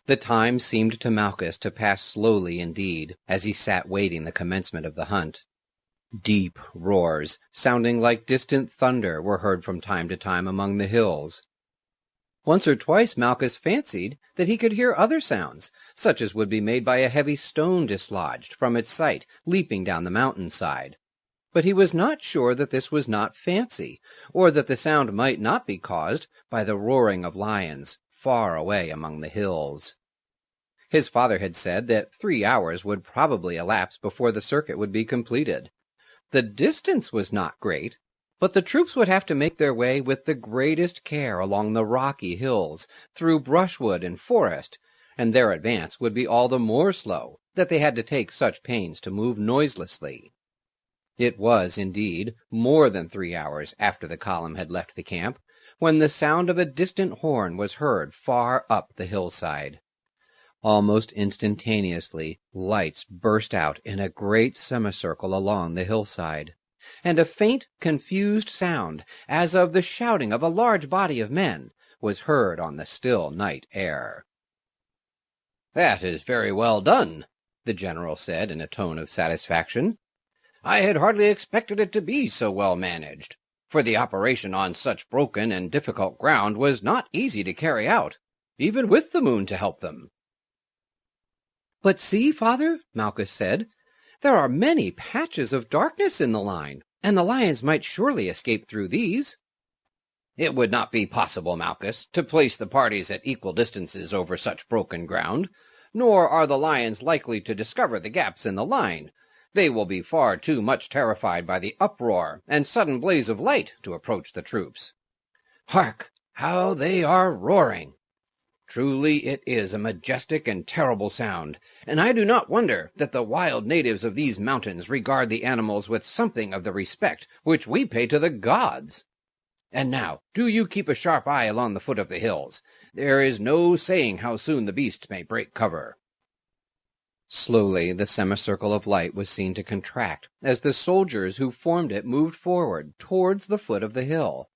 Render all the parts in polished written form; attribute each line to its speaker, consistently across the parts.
Speaker 1: The time seemed to Malchus to pass slowly indeed, as he sat waiting the commencement of the hunt. Deep roars, sounding like distant thunder, were heard from time to time among the hills. Once or twice Malchus fancied that he could hear other sounds, such as would be made by a heavy stone dislodged from its site, leaping down the mountain-side. But he was not sure that this was not fancy, or that the sound might not be caused by the roaring of lions far away among the hills. His father had said that 3 hours would probably elapse before the circuit would be completed. The distance was not great, but the troops would have to make their way with the greatest care along the rocky hills, through brushwood and forest, and their advance would be all the more slow that they had to take such pains to move noiselessly. It was, indeed, more than 3 hours after the column had left the camp, when the sound of a distant horn was heard far up the hillside. Almost instantaneously lights burst out in a great semicircle along the hillside, and a faint, confused sound, as of the shouting of a large body of men, was heard on the still night air. "That is very well done," the general said in a tone of satisfaction. "I had hardly expected it to be so well managed, for the operation on such broken and difficult ground was not easy to carry out, even with the moon to help them." "But see, father," Malchus said, "there are many patches of darkness in the line, and the lions might surely escape through these." "It would not be possible, Malchus, to place the parties at equal distances over such broken ground, nor are the lions likely to discover the gaps in the line. They will be far too much terrified by the uproar and sudden blaze of light to approach the troops. Hark, how they are roaring! Truly it is a majestic and terrible sound, and I do not wonder that the wild natives of these mountains regard the animals with something of the respect which we pay to the gods. And now, do you keep a sharp eye along the foot of the hills. There is no saying how soon the beasts may break cover." Slowly the semicircle of light was seen to contract as the soldiers who formed it moved forward towards the foot of the hill.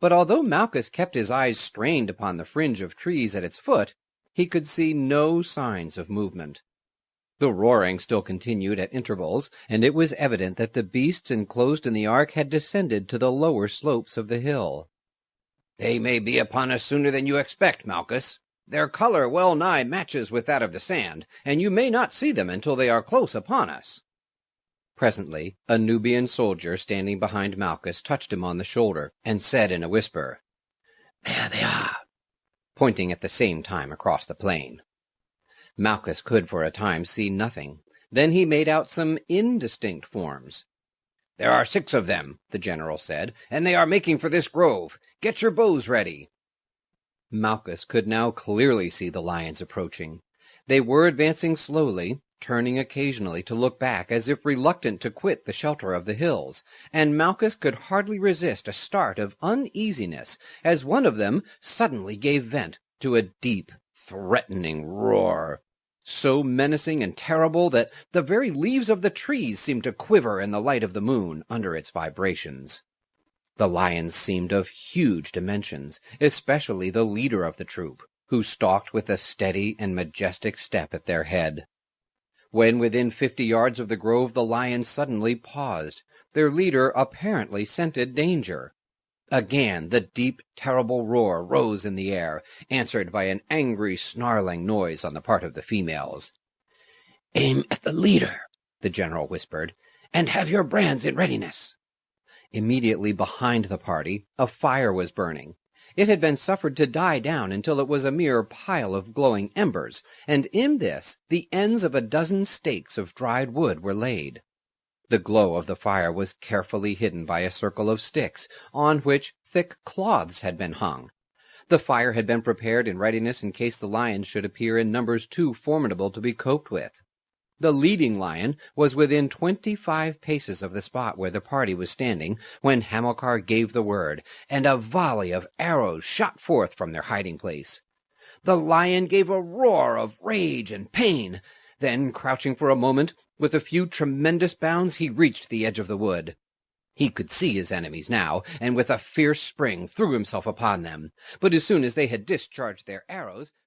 Speaker 1: But although Malchus kept his eyes strained upon the fringe of trees at its foot, he could see no signs of movement. The roaring still continued at intervals, and it was evident that the beasts enclosed in the ark had descended to the lower slopes of the hill. "They may be upon us sooner than you expect, Malchus. Their color well nigh matches with that of the sand, and you may not see them until they are close upon us." Presently a Nubian soldier standing behind Malchus touched him on the shoulder, and said in a whisper, "There they are," pointing at the same time across the plain. Malchus could for a time see nothing. Then he made out some indistinct forms. "There are 6 of them," the general said, "and they are making for this grove. Get your bows ready." Malchus could now clearly see the lions approaching. They were advancing slowly, turning occasionally to look back as if reluctant to quit the shelter of the hills, and Malchus could hardly resist a start of uneasiness as one of them suddenly gave vent to a deep, threatening roar, so menacing and terrible that the very leaves of the trees seemed to quiver in the light of the moon under its vibrations. The lions seemed of huge dimensions, especially the leader of the troop, who stalked with a steady and majestic step at their head. When within 50 yards of the grove, the lions suddenly paused. Their leader apparently scented danger. Again the deep, terrible roar rose in the air, answered by an angry, snarling noise on the part of the females. "Aim at the leader," the general whispered, "and have your brands in readiness." Immediately behind the party a fire was burning. It had been suffered to die down until it was a mere pile of glowing embers, and in this the ends of a dozen stakes of dried wood were laid. The glow of the fire was carefully hidden by a circle of sticks, on which thick cloths had been hung. The fire had been prepared in readiness in case the lions should appear in numbers too formidable to be coped with. The leading lion was within 25 paces of the spot where the party was standing when Hamilcar gave the word, and a volley of arrows shot forth from their hiding-place. The lion gave a roar of rage and pain. Then, crouching for a moment, with a few tremendous bounds he reached the edge of the wood. He could see his enemies now, and with a fierce spring threw himself upon them. But as soon as they had discharged their arrows,